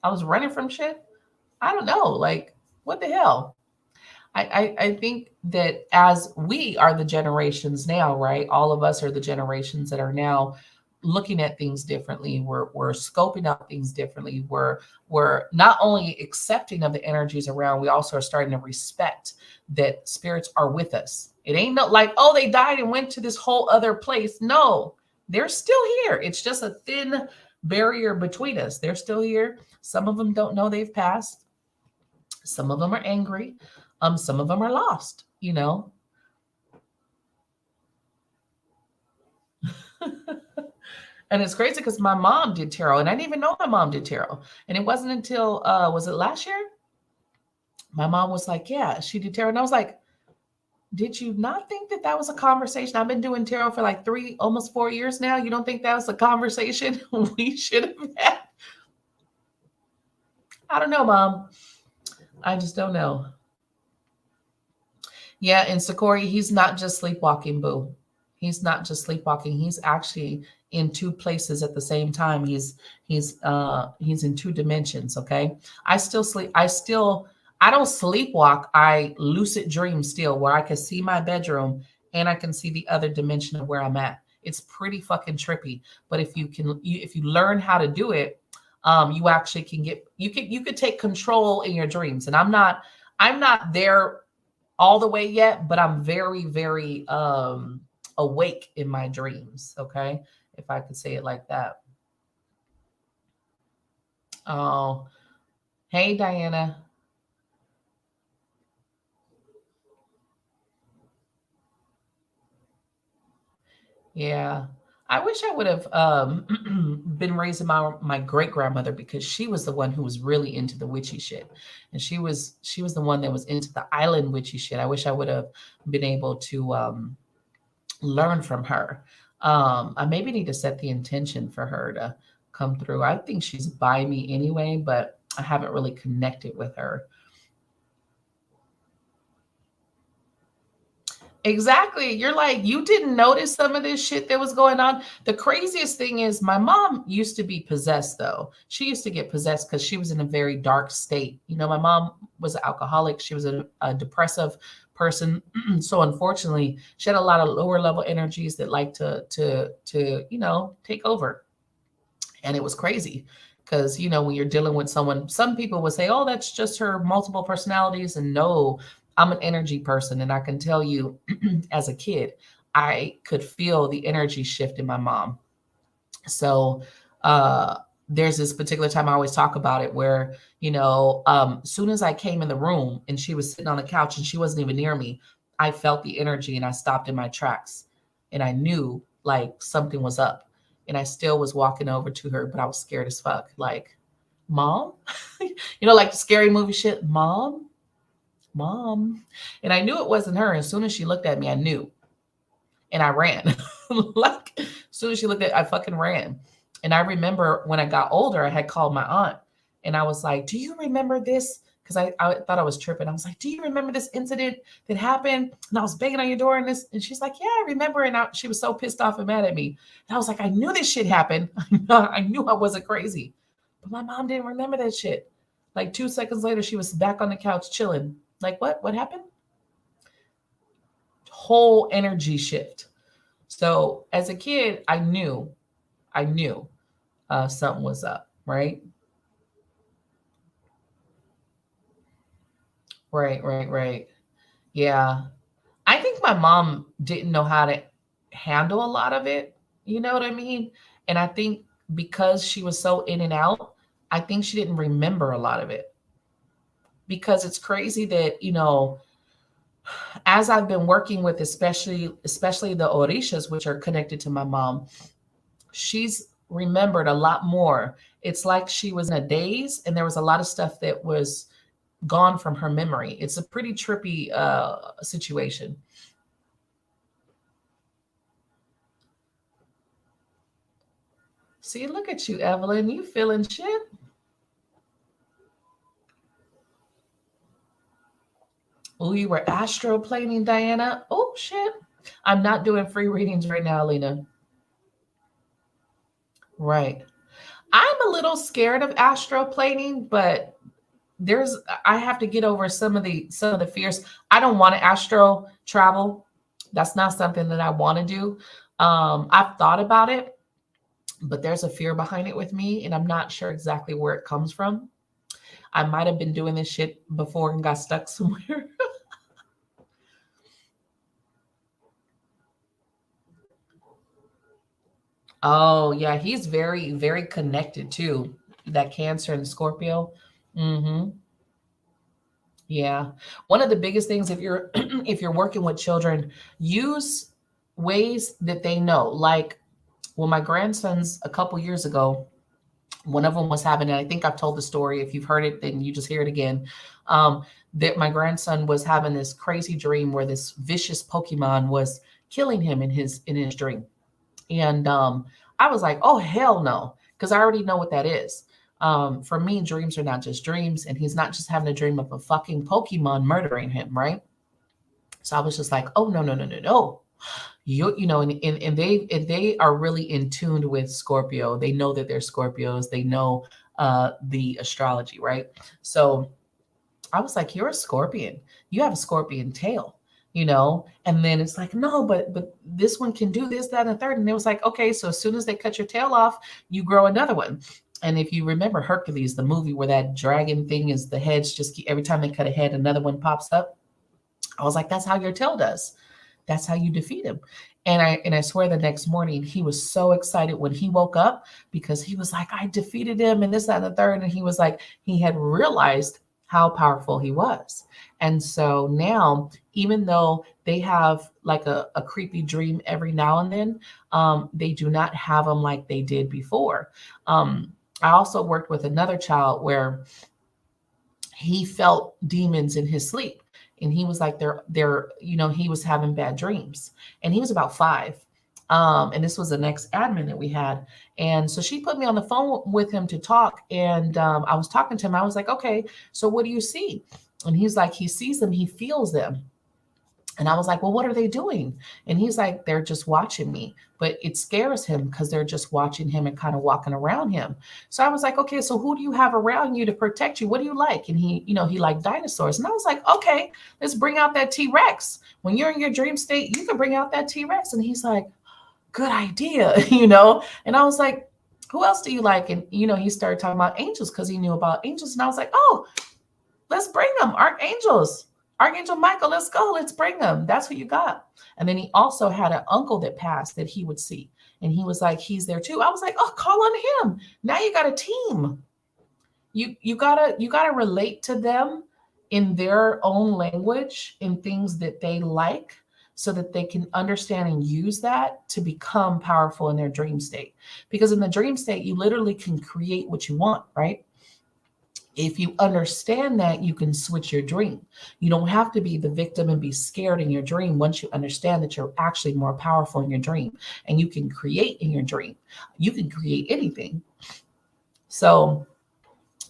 A: I was running from shit. I don't know. Like, what the hell? I think that as we are the generations now, right? All of us are the generations that are now looking at things differently. We're scoping out things differently. We're not only accepting of the energies around, we also are starting to respect that spirits are with us. It ain't not like, oh, they died and went to this whole other place. No, they're still here. It's just a thin barrier between us. They're still here. Some of them don't know they've passed. Some of them are angry. Some of them are lost. And it's crazy because my mom did tarot, and I didn't even know my mom did tarot. And it wasn't until was it last year? My mom was like, "Yeah, she did tarot," and I was like, "Did you not think that that was a conversation? I've been doing tarot for like almost 4 years now. You don't think that was a conversation we should have had?" I don't know, Mom. I just don't know. Yeah, and Sakori, he's not just sleepwalking, boo. He's not just sleepwalking. He's actually in two places at the same time. He's in two dimensions, okay? I still sleep. I don't sleepwalk. I lucid dream still, where I can see my bedroom and I can see the other dimension of where I'm at. It's pretty fucking trippy. But if you learn how to do it, you actually can get you could take control in your dreams. And I'm not there all the way yet, but I'm very very awake in my dreams. Okay, if I could say it like that. Oh, hey Diana. Yeah. I wish I would have been raised by my great grandmother because she was the one who was really into the witchy shit, and she was the one that was into the island witchy shit. I wish I would have been able to learn from her. I maybe need to set the intention for her to come through. I think she's by me anyway, but I haven't really connected with her. Exactly. You're like, you didn't notice some of this shit that was going on. The craziest thing is, my mom used to be possessed, though. She used to get possessed because she was in a very dark state. You know, my mom was an alcoholic, she was a depressive person. So, unfortunately, she had a lot of lower level energies that like you know, take over. And it was crazy because, you know, when you're dealing with someone, some people would say, oh, that's just her multiple personalities. And no, I'm an energy person. And I can tell you, as a kid, I could feel the energy shift in my mom. So uh, there's this particular time I always talk about it where, you know, soon as I came in the room and she was sitting on the couch and she wasn't even near me, I felt the energy and I stopped in my tracks and I knew like something was up. And I still was walking over to her, but I was scared as fuck. Like, mom, you know, like the scary movie shit, mom, mom. And I knew it wasn't her. As soon as she looked at me, I knew and I ran. Like as soon as she looked at, I fucking ran. And I remember when I got older, I had called my aunt, and I was like, "Do you remember this?" Because I thought I was tripping. I was like, "Do you remember this incident that happened?" And I was banging on your door, and this, and she's like, "Yeah, I remember." And she was so pissed off and mad at me. And I was like, "I knew this shit happened. I knew I wasn't crazy." But my mom didn't remember that shit. Like 2 seconds later, she was back on the couch chilling. Like, what? What happened? Whole energy shift. So as a kid, I knew something was up, right? Right, right, right. Yeah. I think my mom didn't know how to handle a lot of it. You know what I mean? And I think because she was so in and out, I think she didn't remember a lot of it. Because it's crazy that, you know, as I've been working with especially the orishas, which are connected to my mom, she's remembered a lot more. It's like she was in a daze and there was a lot of stuff that was gone from her memory. It's a pretty trippy situation. See, look at you, Evelyn. You feeling shit? Oh, you were astroplaning, Diana. Oh shit. I'm not doing free readings right now, Lena. Right. I'm a little scared of astroplaning, but there's I have to get over some of the fears. I don't want to astro travel. That's not something that I want to do. I've thought about it, but there's a fear behind it with me, and I'm not sure exactly where it comes from. I might have been doing this shit before and got stuck somewhere. Oh yeah, he's very, very connected too. That Cancer and Scorpio. Hmm. Yeah. One of the biggest things if you're if you're working with children, use ways that they know. Like, well, my grandsons a couple years ago, one of them was having, and I think I've told the story. If you've heard it, then you just hear it again. Um, that my grandson was having this crazy dream where this vicious Pokemon was killing him in his dream. And I was like, oh, hell no, because I already know what that is. For me, dreams are not just dreams, and he's not just having a dream of a fucking Pokemon murdering him, right? So I was just like, oh, no, no, no, no, no. You know, and they are really in tune with Scorpio. They know that they're Scorpios. They know the astrology, right? So I was like, you're a scorpion. You have a scorpion tail. And then it's like, no, but this one can do this, that, and the third. And it was like, okay, so as soon as they cut your tail off, you grow another one. And if you remember Hercules, the movie where that dragon thing is, the heads just keep, every time they cut a head, another one pops up. I was like, that's how your tail does. That's how you defeat him. And I swear the next morning he was so excited when he woke up, because he was like, I defeated him and this, that, and the third. And he was like, he had realized how powerful he was. And so now, even though they have like a creepy dream every now and then, they do not have them like they did before. I also worked with another child where he felt demons in his sleep, and he was like, he was having bad dreams, and he was about 5. And this was the next admin that we had. And so she put me on the phone with him to talk. And I was talking to him. I was like, okay, so what do you see? And he's like, he sees them, he feels them. And I was like, well, what are they doing? And he's like, they're just watching me. But it scares him because they're just watching him and kind of walking around him. So I was like, okay, so who do you have around you to protect you? What do you like? And he liked dinosaurs. And I was like, okay, let's bring out that T-Rex. When you're in your dream state, you can bring out that T-Rex. And he's like, good idea. And I was like, who else do you like? And, he started talking about angels because he knew about angels. And I was like, oh, let's bring them, archangels. Archangel Michael, let's go. Let's bring them. That's who you got. And then he also had an uncle that passed that he would see. And he was like, he's there too. I was like, oh, call on him. Now you got a team. You gotta relate to them in their own language, in things that they like, so that they can understand and use that to become powerful in their dream state. Because in the dream state, you literally can create what you want, right? If you understand that, you can switch your dream. You don't have to be the victim and be scared in your dream. Once you understand that you're actually more powerful in your dream, and you can create in your dream, you can create anything. So,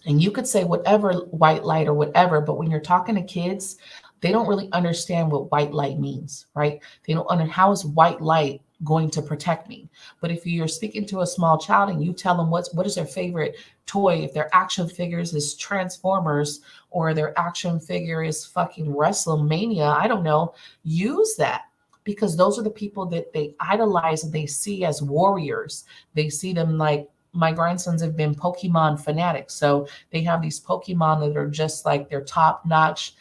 A: and you could say whatever, white light or whatever, but when you're talking to kids, they don't really understand what white light means, right? They don't understand, how is white light going to protect me? But if you're speaking to a small child and you tell them what is their favorite toy, if their action figures is Transformers, or their action figure is fucking WrestleMania, I don't know, use that, because those are the people that they idolize and they see as warriors. They see them like, my grandsons have been Pokemon fanatics. So they have these Pokemon that are just like their top notch,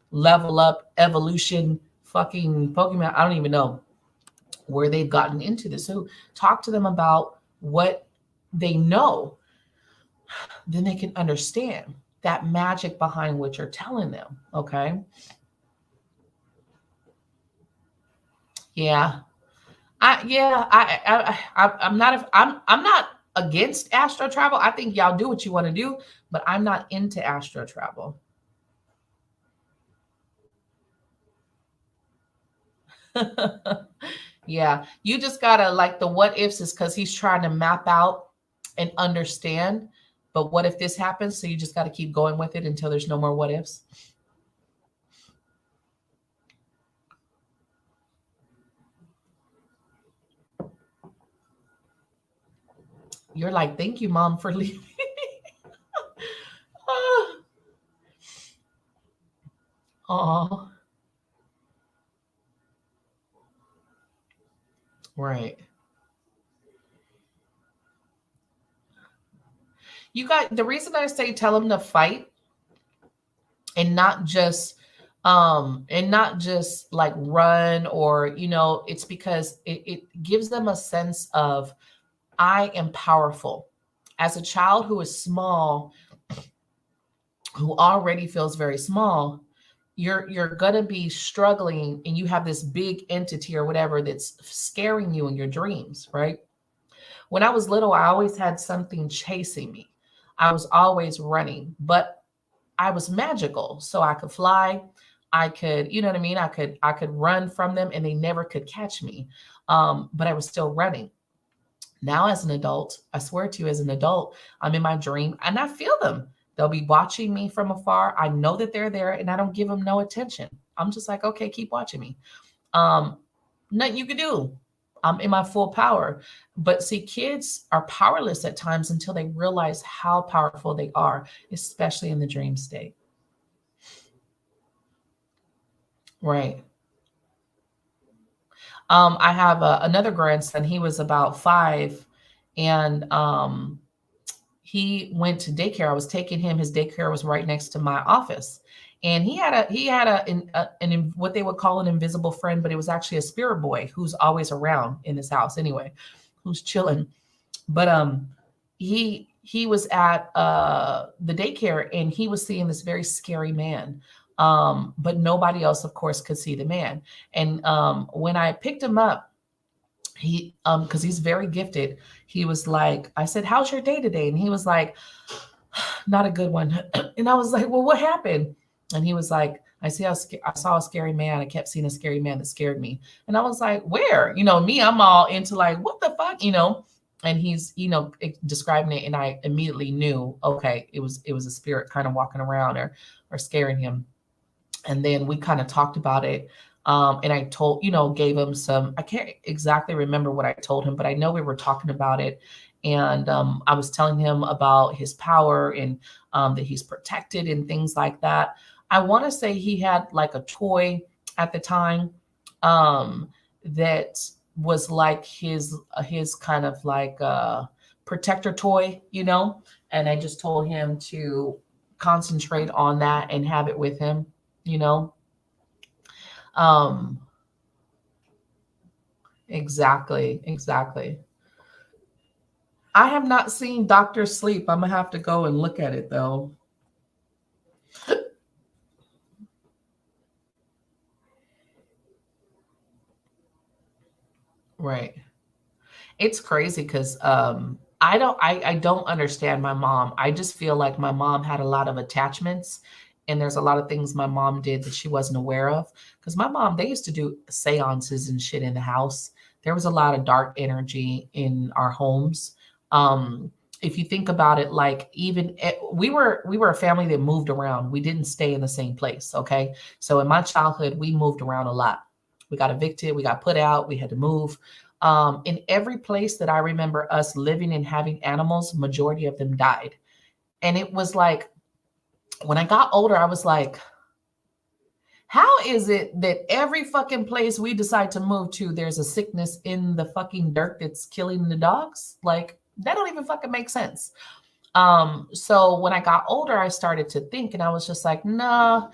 A: level up, evolution, fucking Pokemon. I don't even know where they've gotten into this. So talk to them about what they know, then they can understand that magic behind what you're telling them. Okay. Yeah. I'm not against astro travel. I think y'all do what you want to do, but I'm not into astro travel. Yeah, you just gotta, like, the what ifs is because he's trying to map out and understand. But what if this happens? So you just got to keep going with it until there's no more what ifs. You're like, thank you, mom, for leaving. Oh, right. You got the reason I say tell him to fight, and not just like run, or it's because it gives them a sense of, I am powerful. As a child who is small, who already feels very small, you're gonna be struggling, and you have this big entity or whatever that's scaring you in your dreams, right? When I was little, I always had something chasing me. I was always running, but I was magical, so I could fly. I could, you know what I mean? I could run from them, and they never could catch me. But I was still running. Now, as an adult, I swear to you, as an adult, I'm in my dream and I feel them. They'll be watching me from afar. I know that they're there, and I don't give them no attention. I'm just like, okay, keep watching me. Um, Nothing you can do. I'm in my full power. But see, kids are powerless at times until they realize how powerful they are, especially in the dream state. Right. I have another grandson. He was about 5, and he went to daycare. I was taking him. His daycare was right next to my office, and he had what they would call an invisible friend, but it was actually a spirit boy who's always around in this house anyway, who's chilling. But he was at the daycare, and he was seeing this very scary man. But nobody else, of course, could see the man. And when I picked him up, he because he's very gifted, he was like, I said, how's your day today? And he was like, not a good one. And I was like, well, what happened? And he was like, I saw a scary man. I kept seeing a scary man that scared me. And I was like, where? Me, I'm all into like, what the fuck? And he's, describing it, and I immediately knew, okay, it was a spirit kind of walking around or scaring him. And then we kind of talked about it. And I gave him some, I can't exactly remember what I told him, but I know we were talking about it. And I was telling him about his power, and that he's protected and things like that. I want to say he had like a toy at the time, that was like his kind of like protector toy. And I just told him to concentrate on that and have it with him you know um exactly. I have not seen Doctor Sleep. I'm gonna have to go and look at it though. Right. It's crazy because I don't understand my mom. I just feel like my mom had a lot of attachments, and there's a lot of things my mom did that she wasn't aware of. Because my mom, they used to do seances and shit in the house. There was a lot of dark energy in our homes. Um, if you think about it, like we were a family that moved around. We didn't stay in the same place. Okay, so in my childhood, we moved around a lot. We got evicted. We got put out. We had to move. In every place that I remember us living and having animals, majority of them died. And it was like, when I got older, I was like, how is it that every fucking place we decide to move to, there's a sickness in the fucking dirt that's killing the dogs? Like, that don't even fucking make sense. So when I got older, I started to think, and I was just like, nah,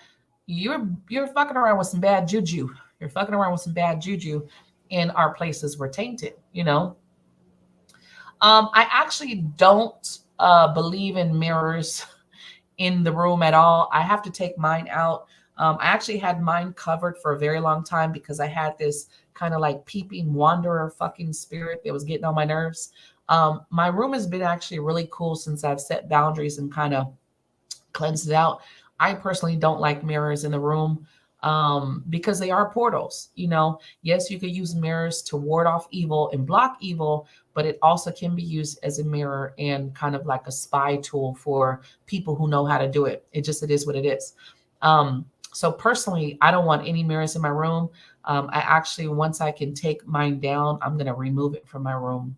A: you're fucking around with some bad juju. You're fucking around with some bad juju, and our places were tainted. I actually don't believe in mirrors in the room at all. I have to take mine out. I actually had mine covered for a very long time because I had this kind of like peeping wanderer fucking spirit that was getting on my nerves. My room has been actually really cool since I've set boundaries and kind of cleansed it out. I personally don't like mirrors in the room, because they are portals. Yes, you could use mirrors to ward off evil and block evil, but it also can be used as a mirror and kind of like a spy tool for people who know how to do it. It is what it is. So personally, I don't want any mirrors in my room. I actually, once I can take mine down, I'm going to remove it from my room.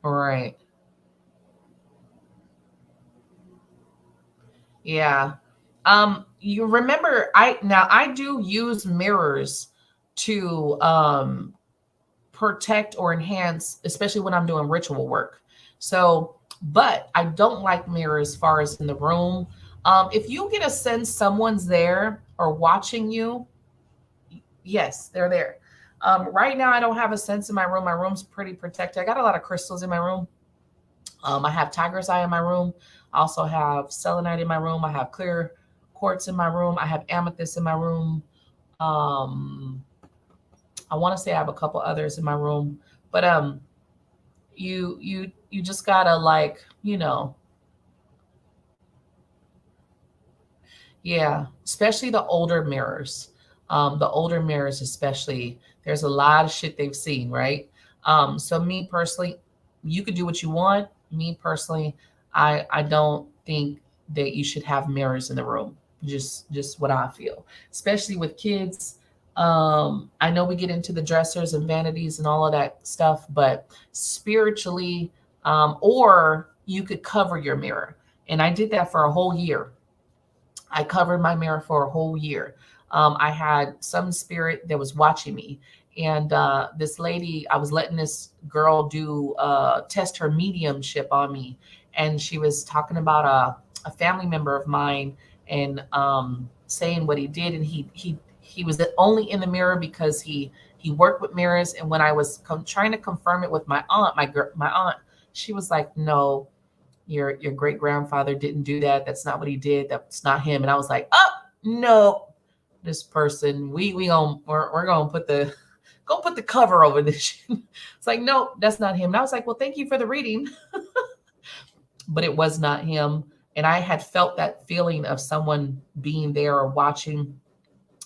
A: Right. Yeah. You remember, I do use mirrors to protect or enhance, especially when I'm doing ritual work. So, but I don't like mirrors as far as in the room. If you get a sense someone's there or watching you, yes, they're there. Right now, I don't have a sense in my room. My room's pretty protected. I got a lot of crystals in my room. I have tiger's eye in my room. I also have selenite in my room. I have clear quartz in my room. I have amethyst in my room. Um, I want to say I have a couple others in my room, but you just gotta like yeah, especially the older mirrors. The older mirrors, especially, there's a lot of shit they've seen, right? So me personally, you could do what you want. Me personally, I don't think that you should have mirrors in the room. Just what I feel, especially with kids. I know we get into the dressers and vanities and all of that stuff, but spiritually, or you could cover your mirror. And I did that for a whole year. I covered my mirror for a whole year. I had some spirit that was watching me. And this lady, I was letting this girl do test her mediumship on me. And she was talking about a family member of mine and saying what he did. And he was only in the mirror because he worked with mirrors. And when I was trying to confirm it with my aunt, my aunt, she was like, no, your great grandfather didn't do that. That's not what he did. That's not him. And I was like, oh no, this person, we're gonna put the cover over this. It's like, no, that's not him. And I was like, well, thank you for the reading, but it was not him. And I had felt that feeling of someone being there or watching.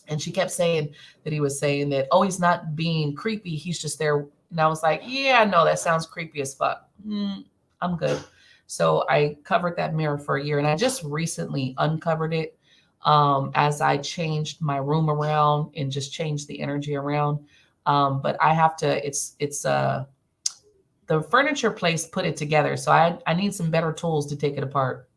A: And she kept saying that he was saying that, oh, he's not being creepy. He's just there. And I was like, yeah, no, that sounds creepy as fuck. I'm good. So I covered that mirror for a year, and I just recently uncovered it as I changed my room around and just changed the energy around. But I have to. It's the furniture place put it together, so I need some better tools to take it apart.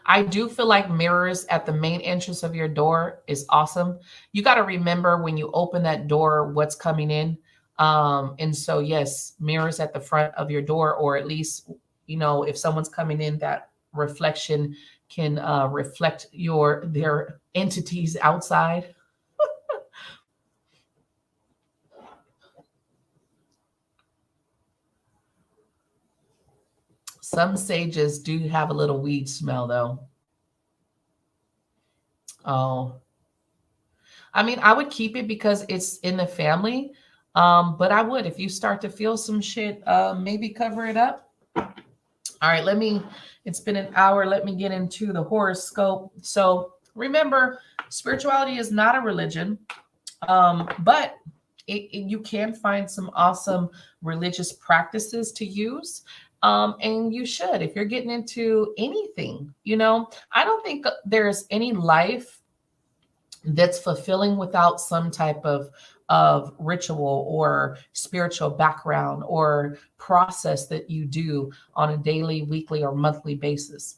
A: I do feel like mirrors at the main entrance of your door is awesome. You got to remember when you open that door what's coming in. And so, yes, mirrors at the front of your door, or at least, if someone's coming in, that reflection can reflect their entities outside. Some sages do have a little weed smell, though. Oh, I mean, I would keep it because it's in the family. But I would, if you start to feel some shit, maybe cover it up. All right, it's been an hour. Let me get into the horoscope. So remember, spirituality is not a religion, but you can find some awesome religious practices to use. And you should, if you're getting into anything, I don't think there's any life that's fulfilling without some type of ritual or spiritual background or process that you do on a daily, weekly, or monthly basis.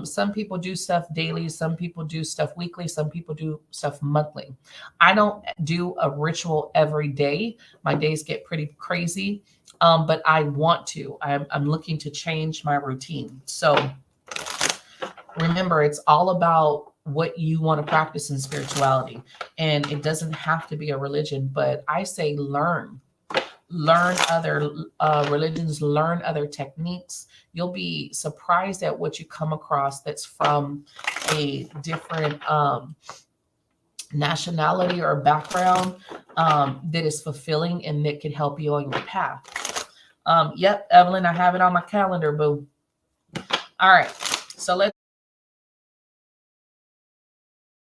A: Some people do stuff daily, some people do stuff weekly, some people do stuff monthly. I don't do a ritual every day. My days get pretty crazy, but I want to. I'm looking to change my routine. So remember, it's all about what you want to practice in spirituality, and it doesn't have to be a religion, but I say learn other religions, learn other techniques. You'll be surprised at what you come across that's from a different nationality or background, that is fulfilling and that can help you on your path. Yep, Evelyn, I have it on my calendar, boo. All right, so let's